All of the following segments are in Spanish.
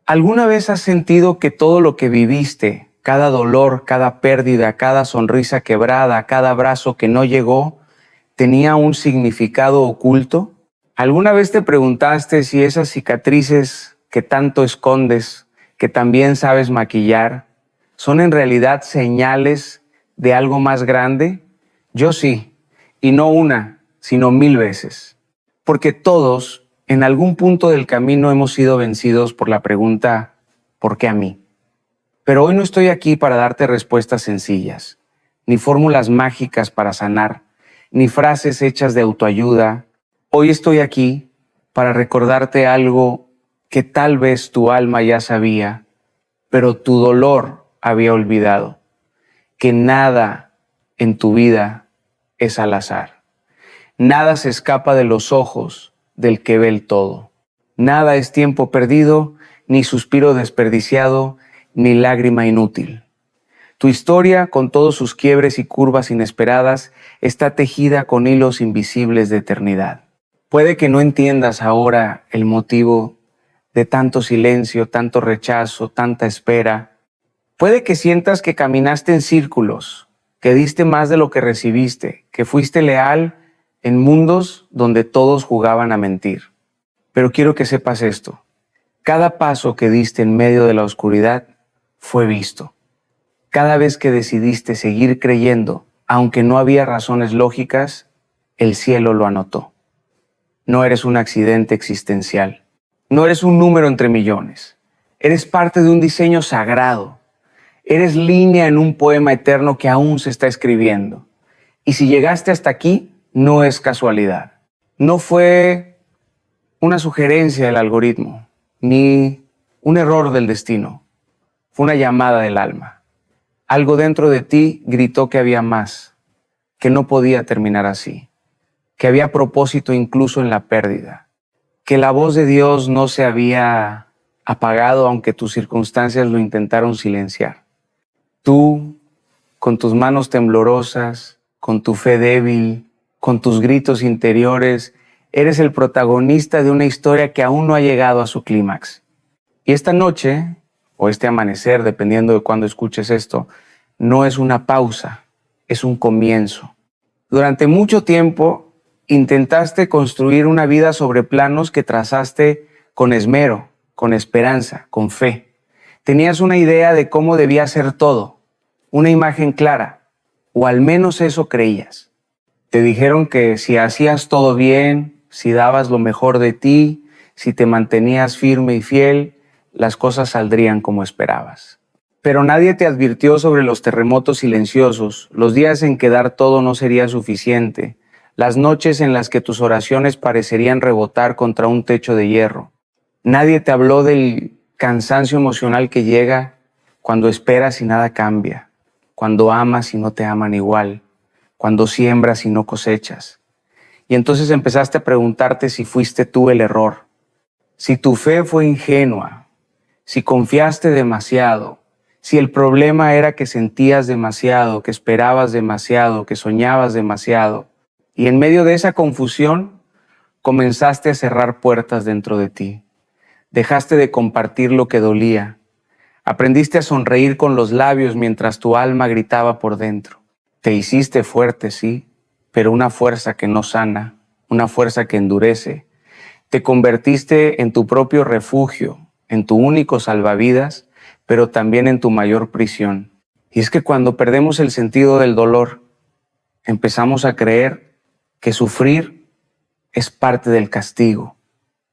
¿Alguna vez has sentido que todo lo que viviste, cada dolor, cada pérdida, cada sonrisa quebrada, cada abrazo que no llegó, tenía un significado oculto? ¿Alguna vez te preguntaste si esas cicatrices que tanto escondes, que también sabes maquillar, son en realidad señales de algo más grande? Yo sí, y no una, sino 1000 veces. Porque todos, en algún punto del camino, hemos sido vencidos por la pregunta, ¿por qué a mí? Pero hoy no estoy aquí para darte respuestas sencillas, ni fórmulas mágicas para sanar, ni frases hechas de autoayuda. Hoy estoy aquí para recordarte algo que tal vez tu alma ya sabía, pero tu dolor había olvidado, que nada en tu vida es al azar. Nada se escapa de los ojos del que ve el todo. Nada es tiempo perdido, ni suspiro desperdiciado, ni lágrima inútil. Tu historia, con todos sus quiebres y curvas inesperadas, está tejida con hilos invisibles de eternidad. Puede que no entiendas ahora el motivo de tanto silencio, tanto rechazo, tanta espera. Puede que sientas que caminaste en círculos, que diste más de lo que recibiste, que fuiste leal en mundos donde todos jugaban a mentir. Pero quiero que sepas esto. Cada paso que diste en medio de la oscuridad fue visto. Cada vez que decidiste seguir creyendo, aunque no había razones lógicas, el cielo lo anotó. No eres un accidente existencial. No eres un número entre millones. Eres parte de un diseño sagrado. Eres línea en un poema eterno que aún se está escribiendo. Y si llegaste hasta aquí, no es casualidad. No fue una sugerencia del algoritmo, ni un error del destino. Fue una llamada del alma. Algo dentro de ti gritó que había más, que no podía terminar así, que había propósito incluso en la pérdida, que la voz de Dios no se había apagado aunque tus circunstancias lo intentaron silenciar. Tú, con tus manos temblorosas, con tu fe débil, con tus gritos interiores, eres el protagonista de una historia que aún no ha llegado a su clímax. Y esta noche, o este amanecer, dependiendo de cuándo escuches esto, no es una pausa, es un comienzo. Durante mucho tiempo intentaste construir una vida sobre planos que trazaste con esmero, con esperanza, con fe. Tenías una idea de cómo debía ser todo, una imagen clara, o al menos eso creías. Te dijeron que si hacías todo bien, si dabas lo mejor de ti, si te mantenías firme y fiel, las cosas saldrían como esperabas. Pero nadie te advirtió sobre los terremotos silenciosos, los días en que dar todo no sería suficiente, las noches en las que tus oraciones parecerían rebotar contra un techo de hierro. Nadie te habló del cansancio emocional que llega cuando esperas y nada cambia, cuando amas y no te aman igual, cuando siembras y no cosechas. Y entonces empezaste a preguntarte si fuiste tú el error, si tu fe fue ingenua, si confiaste demasiado, si el problema era que sentías demasiado, que esperabas demasiado, que soñabas demasiado. Y en medio de esa confusión, comenzaste a cerrar puertas dentro de ti. Dejaste de compartir lo que dolía. Aprendiste a sonreír con los labios mientras tu alma gritaba por dentro. Te hiciste fuerte, sí, pero una fuerza que no sana, una fuerza que endurece. Te convertiste en tu propio refugio, en tu único salvavidas, pero también en tu mayor prisión. Y es que cuando perdemos el sentido del dolor, empezamos a creer que sufrir es parte del castigo,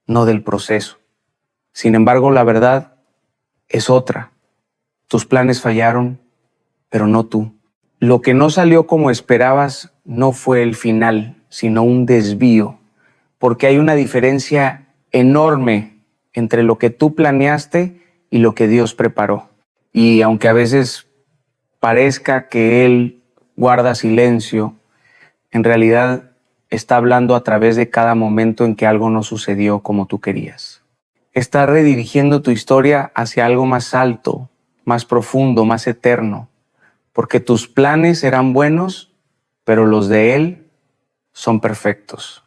no del proceso. Sin embargo, la verdad es otra. Tus planes fallaron, pero no tú. Lo que no salió como esperabas no fue el final, sino un desvío, porque hay una diferencia enorme entre lo que tú planeaste y lo que Dios preparó. Y aunque a veces parezca que Él guarda silencio, en realidad está hablando a través de cada momento en que algo no sucedió como tú querías. Está redirigiendo tu historia hacia algo más alto, más profundo, más eterno, porque tus planes eran buenos, pero los de Él son perfectos.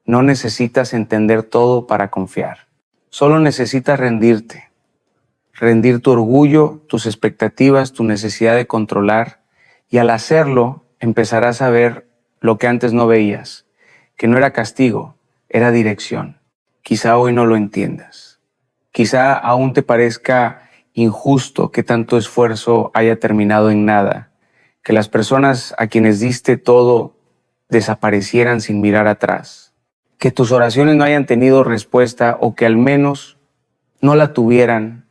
No necesitas entender todo para confiar. Solo necesitas rendirte. rendir tu orgullo, tus expectativas, tu necesidad de controlar, y al hacerlo empezarás a ver lo que antes no veías, que no era castigo, era dirección. Quizá hoy no lo entiendas. Quizá aún te parezca injusto que tanto esfuerzo haya terminado en nada, que las personas a quienes diste todo desaparecieran sin mirar atrás, que tus oraciones no hayan tenido respuesta o que al menos no la tuvieran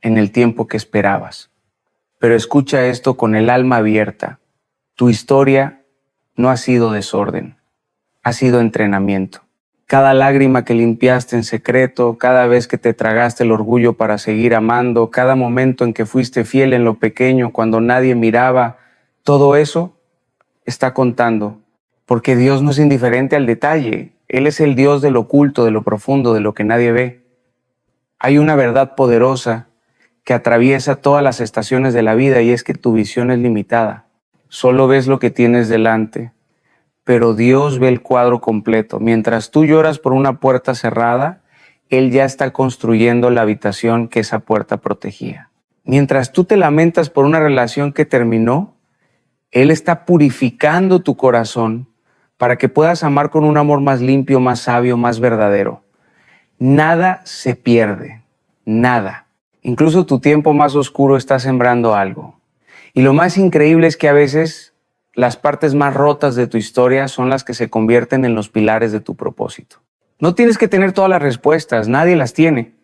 en el tiempo que esperabas. Pero escucha esto con el alma abierta. Tu historia no ha sido desorden, ha sido entrenamiento. Cada lágrima que limpiaste en secreto, cada vez que te tragaste el orgullo para seguir amando, cada momento en que fuiste fiel en lo pequeño cuando nadie miraba, todo eso está contando, porque Dios no es indiferente al detalle. Él es el Dios de lo oculto, de lo profundo, de lo que nadie ve. Hay una verdad poderosa que atraviesa todas las estaciones de la vida y es que tu visión es limitada. Solo ves lo que tienes delante, pero Dios ve el cuadro completo. Mientras tú lloras por una puerta cerrada, Él ya está construyendo la habitación que esa puerta protegía. Mientras tú te lamentas por una relación que terminó, Él está purificando tu corazón para que puedas amar con un amor más limpio, más sabio, más verdadero. Nada se pierde, nada. Incluso tu tiempo más oscuro está sembrando algo. Y lo más increíble es que a veces las partes más rotas de tu historia son las que se convierten en los pilares de tu propósito. No tienes que tener todas las respuestas, nadie las tiene,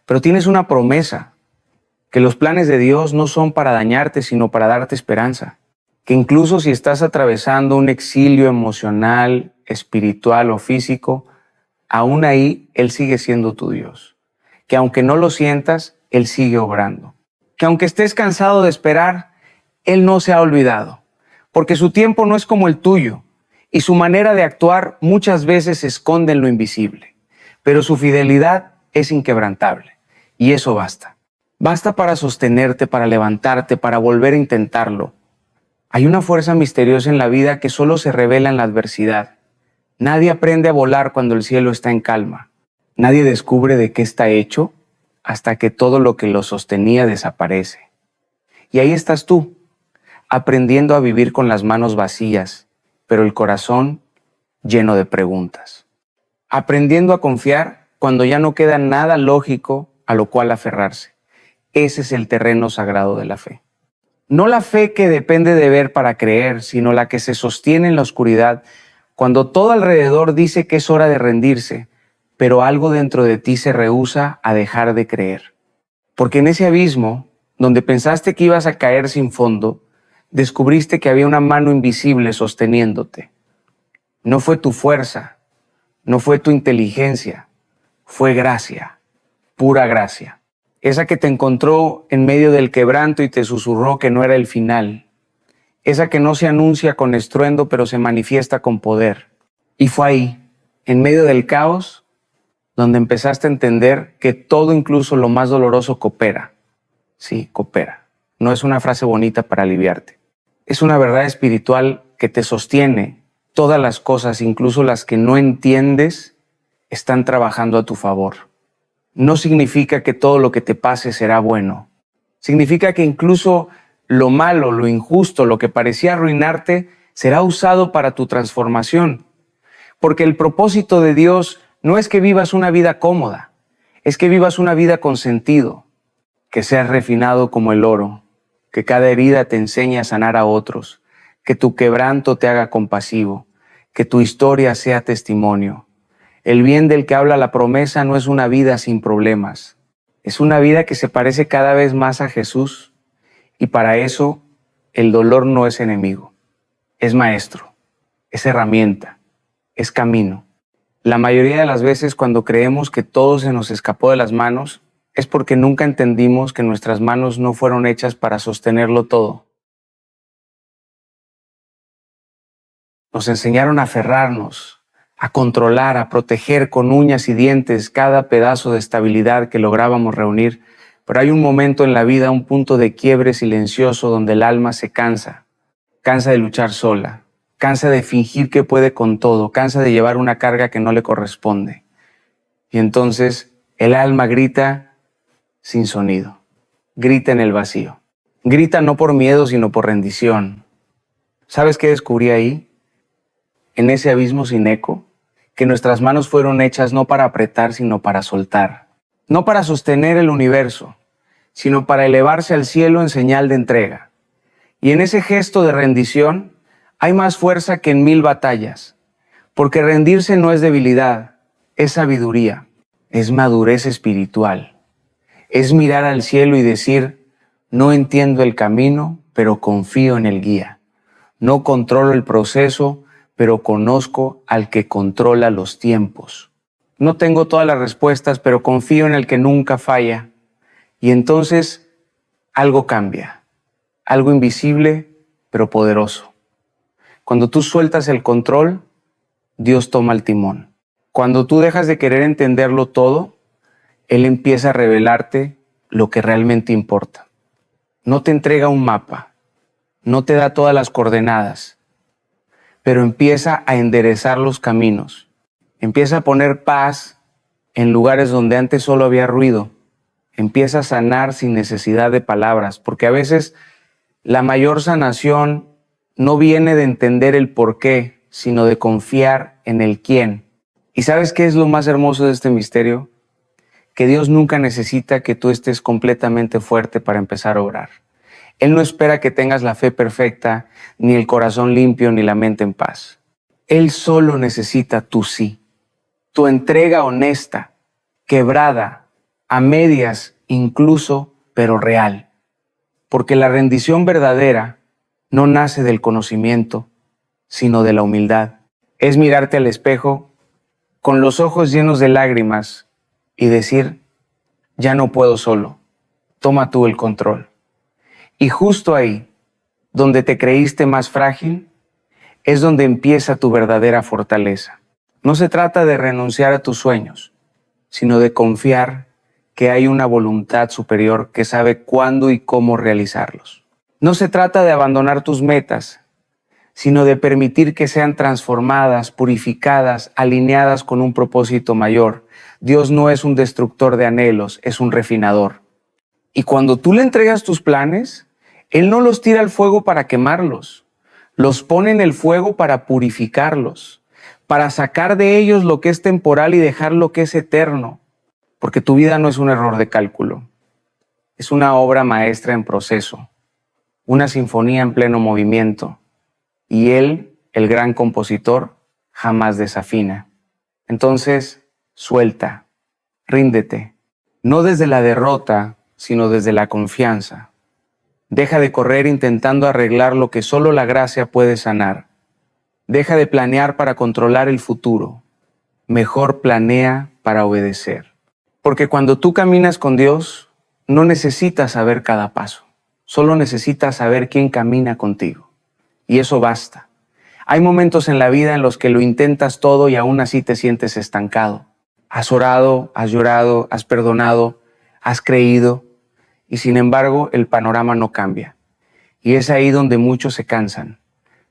pero tienes una promesa, que los planes de Dios no son para dañarte, sino para darte esperanza. Que incluso si estás atravesando un exilio emocional, espiritual o físico, aún ahí Él sigue siendo tu Dios. Que aunque no lo sientas, Él sigue obrando. Que aunque estés cansado de esperar, Él no se ha olvidado. Porque su tiempo no es como el tuyo y su manera de actuar muchas veces se esconde en lo invisible. Pero su fidelidad es inquebrantable y eso basta. Basta para sostenerte, para levantarte, para volver a intentarlo. Hay una fuerza misteriosa en la vida que solo se revela en la adversidad. Nadie aprende a volar cuando el cielo está en calma. Nadie descubre de qué está hecho hasta que todo lo que lo sostenía desaparece. Y ahí estás tú, aprendiendo a vivir con las manos vacías, pero el corazón lleno de preguntas. Aprendiendo a confiar cuando ya no queda nada lógico a lo cual aferrarse. Ese es el terreno sagrado de la fe. No la fe que depende de ver para creer, sino la que se sostiene en la oscuridad, cuando todo alrededor dice que es hora de rendirse, pero algo dentro de ti se rehúsa a dejar de creer. Porque en ese abismo, donde pensaste que ibas a caer sin fondo, descubriste que había una mano invisible sosteniéndote. No fue tu fuerza, no fue tu inteligencia, fue gracia, pura gracia. Esa que te encontró en medio del quebranto y te susurró que no era el final. Esa que no se anuncia con estruendo, pero se manifiesta con poder. Y fue ahí, en medio del caos, donde empezaste a entender que todo, incluso lo más doloroso, coopera. Sí, coopera. No es una frase bonita para aliviarte. Es una verdad espiritual que te sostiene. Todas las cosas, incluso las que no entiendes, están trabajando a tu favor. No significa que todo lo que te pase será bueno. Significa que incluso lo malo, lo injusto, lo que parecía arruinarte, será usado para tu transformación. Porque el propósito de Dios no es que vivas una vida cómoda, es que vivas una vida con sentido, que seas refinado como el oro, que cada herida te enseñe a sanar a otros, que tu quebranto te haga compasivo, que tu historia sea testimonio. El bien del que habla la promesa no es una vida sin problemas, es una vida que se parece cada vez más a Jesús, y para eso el dolor no es enemigo, es maestro, es herramienta, es camino. La mayoría de las veces cuando creemos que todo se nos escapó de las manos, es porque nunca entendimos que nuestras manos no fueron hechas para sostenerlo todo. Nos enseñaron a aferrarnos, a controlar, a proteger con uñas y dientes cada pedazo de estabilidad que lográbamos reunir, pero hay un momento en la vida, un punto de quiebre silencioso donde el alma se cansa de luchar sola, cansa de fingir que puede con todo, cansa de llevar una carga que no le corresponde. Y entonces el alma grita sin sonido. grita en el vacío. Grita no por miedo, sino por rendición. ¿Sabes qué descubrí ahí? En ese abismo sin eco, que nuestras manos fueron hechas no para apretar, sino para soltar. No para sostener el universo, sino para elevarse al cielo en señal de entrega. Y en ese gesto de rendición hay más fuerza que en 1000 batallas, porque rendirse no es debilidad, es sabiduría, es madurez espiritual. Es mirar al cielo y decir, no entiendo el camino, pero confío en el guía. No controlo el proceso, pero conozco al que controla los tiempos. No tengo todas las respuestas, pero confío en el que nunca falla. Y entonces algo cambia, algo invisible, pero poderoso. Cuando tú sueltas el control, Dios toma el timón. Cuando tú dejas de querer entenderlo todo, Él empieza a revelarte lo que realmente importa. No te entrega un mapa, no te da todas las coordenadas, pero empieza a enderezar los caminos. Empieza a poner paz en lugares donde antes solo había ruido. Empieza a sanar sin necesidad de palabras, porque a veces la mayor sanación no viene de entender el por qué, sino de confiar en el quién. ¿Y sabes qué es lo más hermoso de este misterio? Que Dios nunca necesita que tú estés completamente fuerte para empezar a orar. Él no espera que tengas la fe perfecta, ni el corazón limpio, ni la mente en paz. Él solo necesita tu sí, tu entrega honesta, quebrada, a medias incluso, pero real. Porque la rendición verdadera no nace del conocimiento, sino de la humildad. Es mirarte al espejo con los ojos llenos de lágrimas y decir, ya no puedo solo, toma tú el control. Y justo ahí, donde te creíste más frágil, es donde empieza tu verdadera fortaleza. No se trata de renunciar a tus sueños, sino de confiar que hay una voluntad superior que sabe cuándo y cómo realizarlos. No se trata de abandonar tus metas, sino de permitir que sean transformadas, purificadas, alineadas con un propósito mayor. Dios no es un destructor de anhelos, es un refinador. Y cuando tú le entregas tus planes, Él no los tira al fuego para quemarlos, los pone en el fuego para purificarlos, para sacar de ellos lo que es temporal y dejar lo que es eterno. Porque tu vida no es un error de cálculo, es una obra maestra en proceso, una sinfonía en pleno movimiento. Y Él, el gran compositor, jamás desafina. Entonces, suelta, ríndete, no desde la derrota, sino desde la confianza. Deja de correr intentando arreglar lo que solo la gracia puede sanar. Deja de planear para controlar el futuro. Mejor planea para obedecer. Porque cuando tú caminas con Dios, no necesitas saber cada paso. Solo necesitas saber quién camina contigo. Y eso basta. Hay momentos en la vida en los que lo intentas todo y aún así te sientes estancado. Has orado, has llorado, has perdonado, has creído y sin embargo el panorama no cambia. Y es ahí donde muchos se cansan,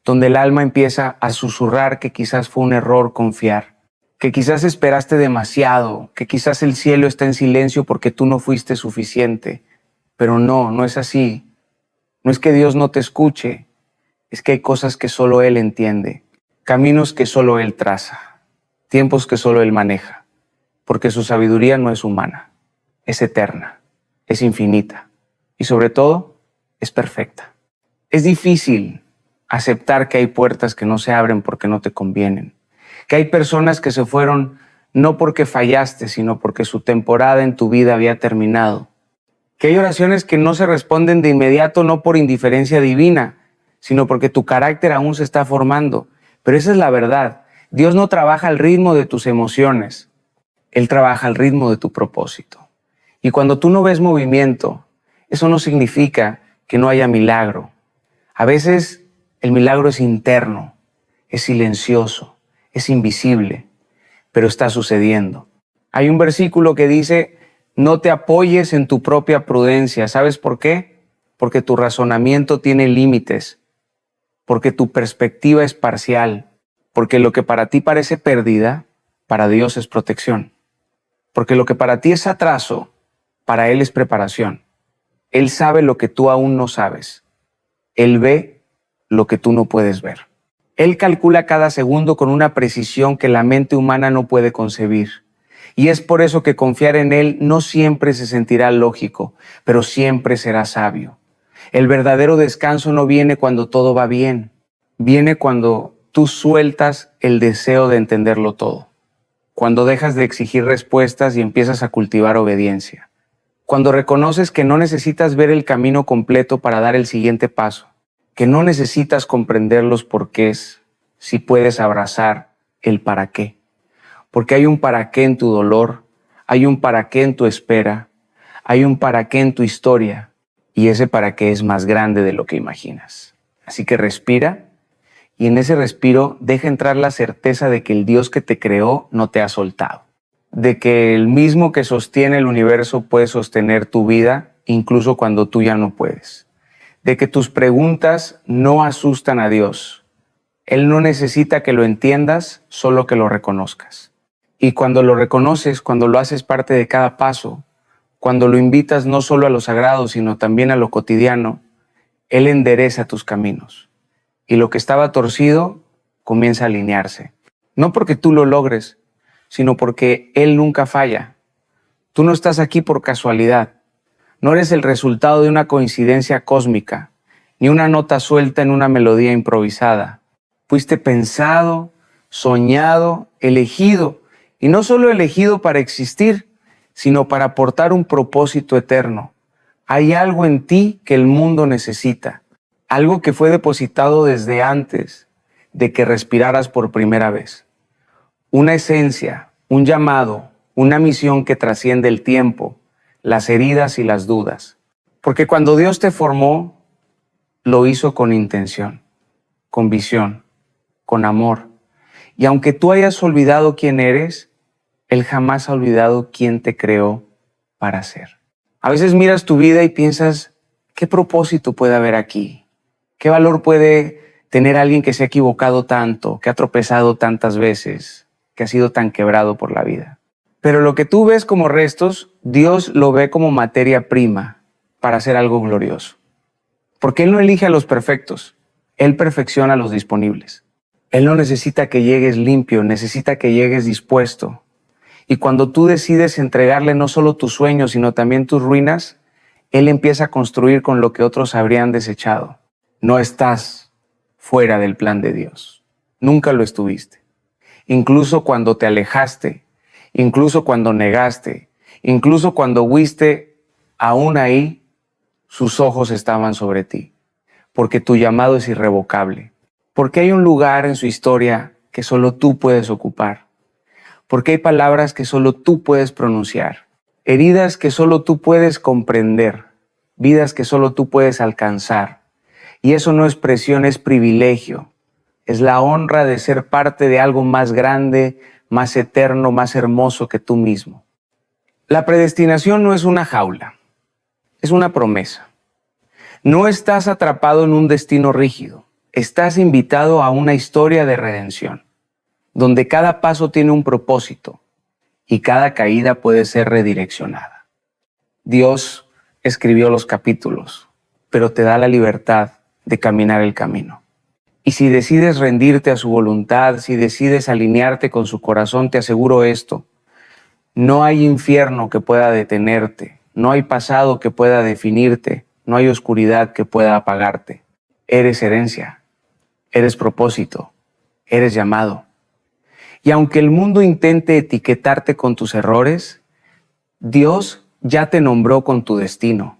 donde el alma empieza a susurrar que quizás fue un error confiar, que quizás esperaste demasiado, que quizás el cielo está en silencio porque tú no fuiste suficiente. Pero no es así. No es que Dios no te escuche, es que hay cosas que solo Él entiende, caminos que solo Él traza, tiempos que solo Él maneja, porque su sabiduría no es humana, es eterna, es infinita y sobre todo es perfecta. Es difícil aceptar que hay puertas que no se abren porque no te convienen, que hay personas que se fueron no porque fallaste, sino porque su temporada en tu vida había terminado, que hay oraciones que no se responden de inmediato no por indiferencia divina, sino porque tu carácter aún se está formando. Pero esa es la verdad. Dios no trabaja al ritmo de tus emociones. Él trabaja al ritmo de tu propósito. Y cuando tú no ves movimiento, eso no significa que no haya milagro. A veces el milagro es interno, es silencioso, es invisible, pero está sucediendo. Hay un versículo que dice, no te apoyes en tu propia prudencia. ¿Sabes por qué? Porque tu razonamiento tiene límites. Porque tu perspectiva es parcial, porque lo que para ti parece pérdida, para Dios es protección, porque lo que para ti es atraso, para Él es preparación. Él sabe lo que tú aún no sabes. Él ve lo que tú no puedes ver. Él calcula cada segundo con una precisión que la mente humana no puede concebir. Y es por eso que confiar en Él no siempre se sentirá lógico, pero siempre será sabio. El verdadero descanso no viene cuando todo va bien, viene cuando tú sueltas el deseo de entenderlo todo, cuando dejas de exigir respuestas y empiezas a cultivar obediencia, cuando reconoces que no necesitas ver el camino completo para dar el siguiente paso, que no necesitas comprender los porqués si puedes abrazar el para qué. Porque hay un para qué en tu dolor, hay un para qué en tu espera, hay un para qué en tu historia, y ese para qué es más grande de lo que imaginas. Así que respira, y en ese respiro deja entrar la certeza de que el Dios que te creó no te ha soltado, de que el mismo que sostiene el universo puede sostener tu vida incluso cuando tú ya no puedes, de que tus preguntas no asustan a Dios. Él no necesita que lo entiendas, solo que lo reconozcas. Y cuando lo reconoces, cuando lo haces parte de cada paso, cuando lo invitas no solo a lo sagrado, sino también a lo cotidiano, Él endereza tus caminos. Y lo que estaba torcido comienza a alinearse. No porque tú lo logres, sino porque Él nunca falla. Tú no estás aquí por casualidad. No eres el resultado de una coincidencia cósmica, ni una nota suelta en una melodía improvisada. Fuiste pensado, soñado, elegido, y no solo elegido para existir, sino para aportar un propósito eterno. Hay algo en ti que el mundo necesita, algo que fue depositado desde antes de que respiraras por primera vez. Una esencia, un llamado, una misión que trasciende el tiempo, las heridas y las dudas. Porque cuando Dios te formó, lo hizo con intención, con visión, con amor. Y aunque tú hayas olvidado quién eres, Él jamás ha olvidado quién te creó para ser. A veces miras tu vida y piensas, ¿qué propósito puede haber aquí? ¿Qué valor puede tener alguien que se ha equivocado tanto, que ha tropezado tantas veces, que ha sido tan quebrado por la vida? Pero lo que tú ves como restos, Dios lo ve como materia prima para hacer algo glorioso. Porque Él no elige a los perfectos, Él perfecciona a los disponibles. Él no necesita que llegues limpio, necesita que llegues dispuesto. Y cuando tú decides entregarle no solo tus sueños, sino también tus ruinas, Él empieza a construir con lo que otros habrían desechado. No estás fuera del plan de Dios. Nunca lo estuviste. Incluso cuando te alejaste, incluso cuando negaste, incluso cuando huiste, aún ahí, sus ojos estaban sobre ti. Porque tu llamado es irrevocable. Porque hay un lugar en su historia que solo tú puedes ocupar. Porque hay palabras que solo tú puedes pronunciar, heridas que solo tú puedes comprender, vidas que solo tú puedes alcanzar. Y eso no es presión, es privilegio. Es la honra de ser parte de algo más grande, más eterno, más hermoso que tú mismo. La predestinación no es una jaula, es una promesa. No estás atrapado en un destino rígido, estás invitado a una historia de redención, donde cada paso tiene un propósito y cada caída puede ser redireccionada. Dios escribió los capítulos, pero te da la libertad de caminar el camino. Y si decides rendirte a su voluntad, si decides alinearte con su corazón, te aseguro esto: no hay infierno que pueda detenerte, no hay pasado que pueda definirte, no hay oscuridad que pueda apagarte. Eres herencia, eres propósito, eres llamado. Y aunque el mundo intente etiquetarte con tus errores, Dios ya te nombró con tu destino.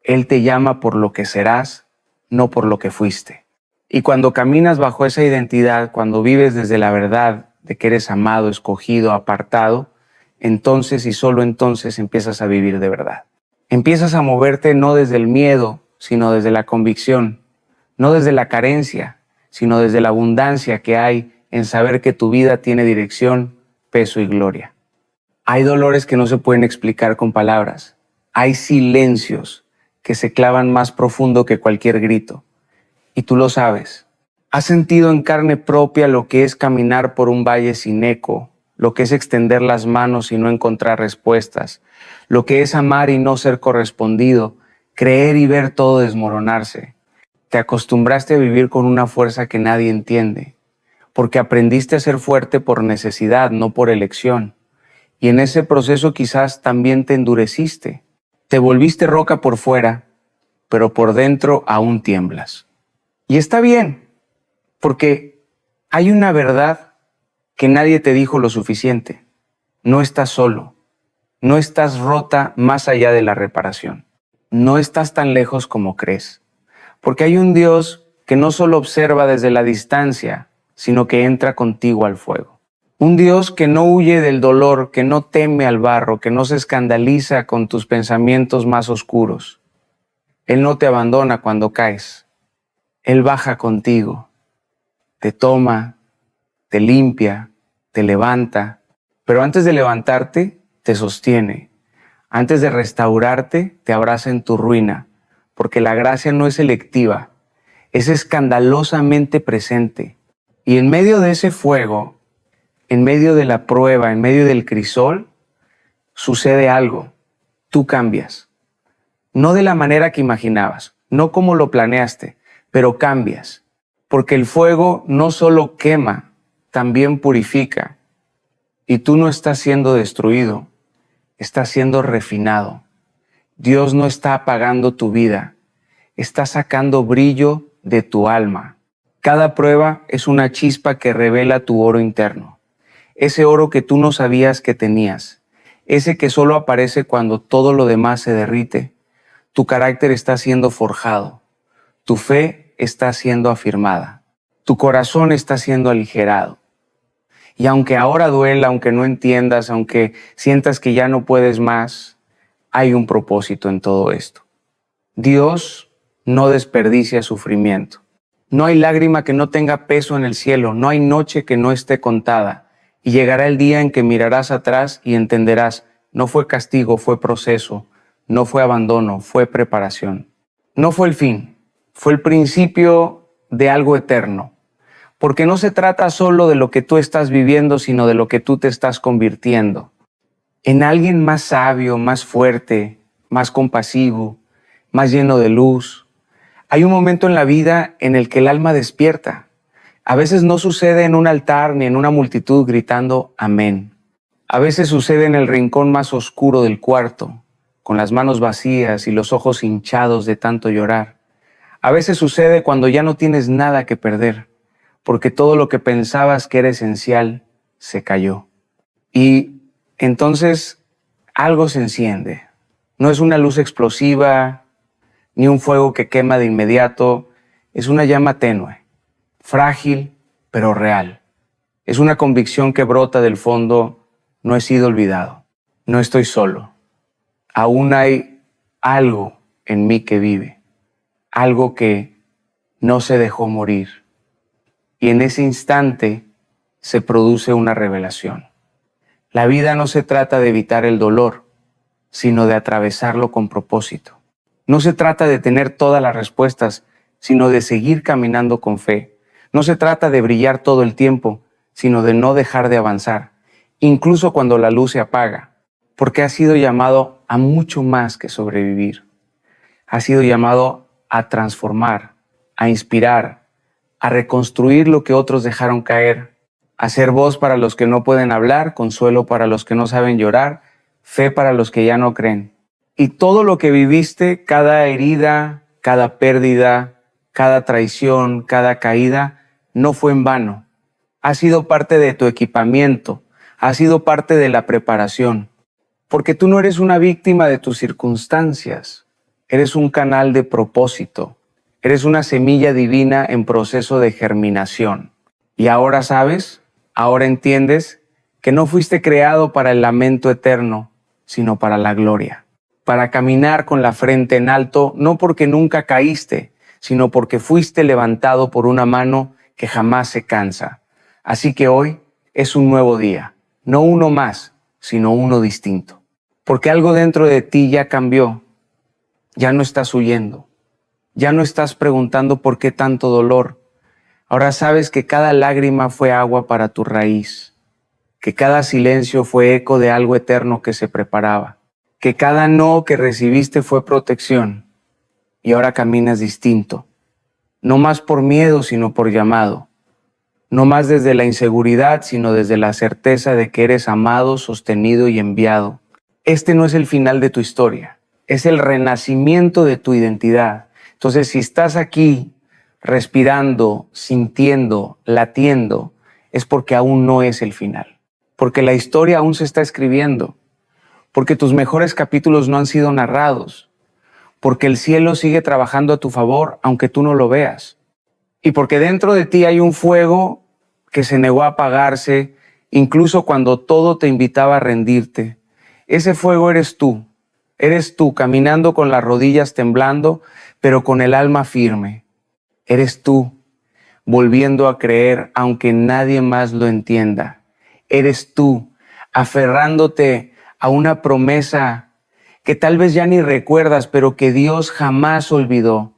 Él te llama por lo que serás, no por lo que fuiste. Y cuando caminas bajo esa identidad, cuando vives desde la verdad de que eres amado, escogido, apartado, entonces y solo entonces empiezas a vivir de verdad. Empiezas a moverte no desde el miedo, sino desde la convicción, no desde la carencia, sino desde la abundancia que hay en saber que tu vida tiene dirección, peso y gloria. Hay dolores que no se pueden explicar con palabras. Hay silencios que se clavan más profundo que cualquier grito. Y tú lo sabes. Has sentido en carne propia lo que es caminar por un valle sin eco, lo que es extender las manos y no encontrar respuestas, lo que es amar y no ser correspondido, creer y ver todo desmoronarse. Te acostumbraste a vivir con una fuerza que nadie entiende, porque aprendiste a ser fuerte por necesidad, no por elección. Y en ese proceso quizás también te endureciste. Te volviste roca por fuera, pero por dentro aún tiemblas. Y está bien, porque hay una verdad que nadie te dijo lo suficiente. No estás solo, no estás rota más allá de la reparación. No estás tan lejos como crees, porque hay un Dios que no solo observa desde la distancia, sino que entra contigo al fuego. Un Dios que no huye del dolor, que no teme al barro, que no se escandaliza con tus pensamientos más oscuros. Él no te abandona cuando caes. Él baja contigo, te toma, te limpia, te levanta, pero antes de levantarte, te sostiene. Antes de restaurarte, te abraza en tu ruina, porque la gracia no es selectiva, es escandalosamente presente. Y en medio de ese fuego, en medio de la prueba, en medio del crisol, sucede algo. Tú cambias. No de la manera que imaginabas, no como lo planeaste, pero cambias. Porque el fuego no solo quema, también purifica. Y tú no estás siendo destruido, estás siendo refinado. Dios no está apagando tu vida, está sacando brillo de tu alma. Cada prueba es una chispa que revela tu oro interno. Ese oro que tú no sabías que tenías, ese que solo aparece cuando todo lo demás se derrite. Tu carácter está siendo forjado, tu fe está siendo afirmada, tu corazón está siendo aligerado. Y aunque ahora duela, aunque no entiendas, aunque sientas que ya no puedes más, hay un propósito en todo esto. Dios no desperdicia sufrimiento. No hay lágrima que no tenga peso en el cielo, no hay noche que no esté contada. Y llegará el día en que mirarás atrás y entenderás, no fue castigo, fue proceso, no fue abandono, fue preparación. No fue el fin, fue el principio de algo eterno. Porque no se trata solo de lo que tú estás viviendo, sino de lo que tú te estás convirtiendo. En alguien más sabio, más fuerte, más compasivo, más lleno de luz. Hay un momento en la vida en el que el alma despierta. A veces no sucede en un altar ni en una multitud gritando amén. A veces sucede en el rincón más oscuro del cuarto, con las manos vacías y los ojos hinchados de tanto llorar. A veces sucede cuando ya no tienes nada que perder, porque todo lo que pensabas que era esencial se cayó. Y entonces algo se enciende. No es una luz explosiva, ni un fuego que quema de inmediato. Es una llama tenue, frágil, pero real. Es una convicción que brota del fondo: no he sido olvidado, no estoy solo. Aún hay algo en mí que vive, algo que no se dejó morir. Y en ese instante se produce una revelación. La vida no se trata de evitar el dolor, sino de atravesarlo con propósito. No se trata de tener todas las respuestas, sino de seguir caminando con fe. No se trata de brillar todo el tiempo, sino de no dejar de avanzar, incluso cuando la luz se apaga, porque has sido llamado a mucho más que sobrevivir. Has sido llamado a transformar, a inspirar, a reconstruir lo que otros dejaron caer, a ser voz para los que no pueden hablar, consuelo para los que no saben llorar, fe para los que ya no creen. Y todo lo que viviste, cada herida, cada pérdida, cada traición, cada caída, no fue en vano. Ha sido parte de tu equipamiento, ha sido parte de la preparación. Porque tú no eres una víctima de tus circunstancias, eres un canal de propósito. Eres una semilla divina en proceso de germinación. Y ahora sabes, ahora entiendes que no fuiste creado para el lamento eterno, sino para la gloria. Para caminar con la frente en alto, no porque nunca caíste, sino porque fuiste levantado por una mano que jamás se cansa. Así que hoy es un nuevo día, no uno más, sino uno distinto. Porque algo dentro de ti ya cambió, ya no estás huyendo. Ya no estás preguntando por qué tanto dolor. Ahora sabes que cada lágrima fue agua para tu raíz, que cada silencio fue eco de algo eterno que se preparaba, que cada no que recibiste fue protección y ahora caminas distinto. No más por miedo, sino por llamado. No más desde la inseguridad, sino desde la certeza de que eres amado, sostenido y enviado. Este no es el final de tu historia, es el renacimiento de tu identidad. Entonces, si estás aquí respirando, sintiendo, latiendo, es porque aún no es el final. Porque la historia aún se está escribiendo. Porque tus mejores capítulos no han sido narrados. Porque el cielo sigue trabajando a tu favor, aunque tú no lo veas. Y porque dentro de ti hay un fuego que se negó a apagarse, incluso cuando todo te invitaba a rendirte. Ese fuego eres tú caminando con las rodillas temblando, pero con el alma firme. Eres tú, volviendo a creer aunque nadie más lo entienda. Eres tú, aferrándote a una promesa que tal vez ya ni recuerdas, pero que Dios jamás olvidó.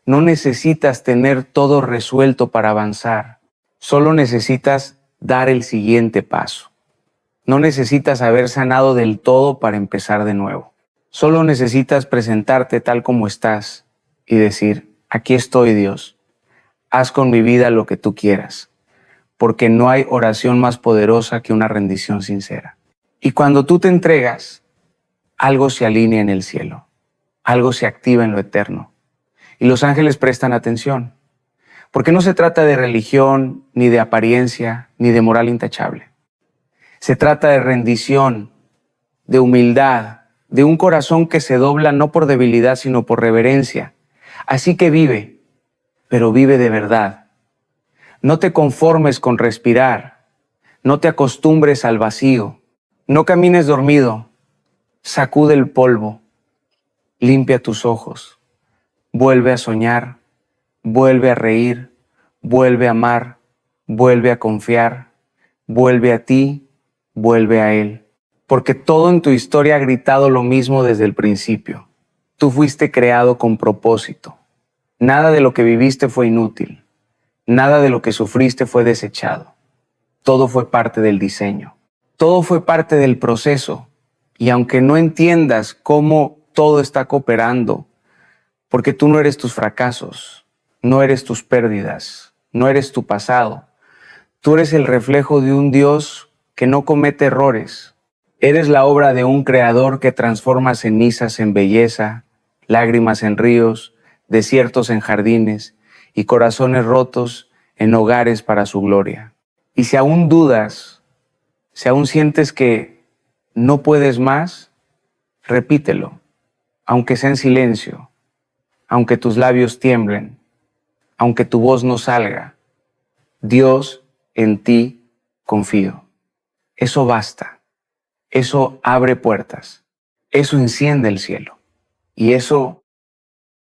No necesitas tener todo resuelto para avanzar. Solo necesitas dar el siguiente paso. No necesitas haber sanado del todo para empezar de nuevo. Solo necesitas presentarte tal como estás y decir, aquí estoy, Dios. Haz con mi vida lo que tú quieras, porque no hay oración más poderosa que una rendición sincera. Y cuando tú te entregas, algo se alinea en el cielo, algo se activa en lo eterno. Y los ángeles prestan atención, porque no se trata de religión, ni de apariencia, ni de moral intachable. Se trata de rendición, de humildad, de un corazón que se dobla no por debilidad, sino por reverencia. Así que vive, pero vive de verdad. No te conformes con respirar, no te acostumbres al vacío, no camines dormido, sacude el polvo, limpia tus ojos, vuelve a soñar, vuelve a reír, vuelve a amar, vuelve a confiar, vuelve a ti, vuelve a Él. Porque todo en tu historia ha gritado lo mismo desde el principio. Tú fuiste creado con propósito. Nada de lo que viviste fue inútil. Nada de lo que sufriste fue desechado. Todo fue parte del diseño. Todo fue parte del proceso. Y aunque no entiendas cómo todo está cooperando, porque tú no eres tus fracasos, no eres tus pérdidas, no eres tu pasado. Tú eres el reflejo de un Dios que no comete errores. Eres la obra de un creador que transforma cenizas en belleza, lágrimas en ríos, desiertos en jardines y corazones rotos en hogares para su gloria. Y si aún dudas, si aún sientes que no puedes más, repítelo, aunque sea en silencio, aunque tus labios tiemblen, aunque tu voz no salga. Dios, en ti confío. Eso basta. Eso abre puertas. Eso enciende el cielo. Y eso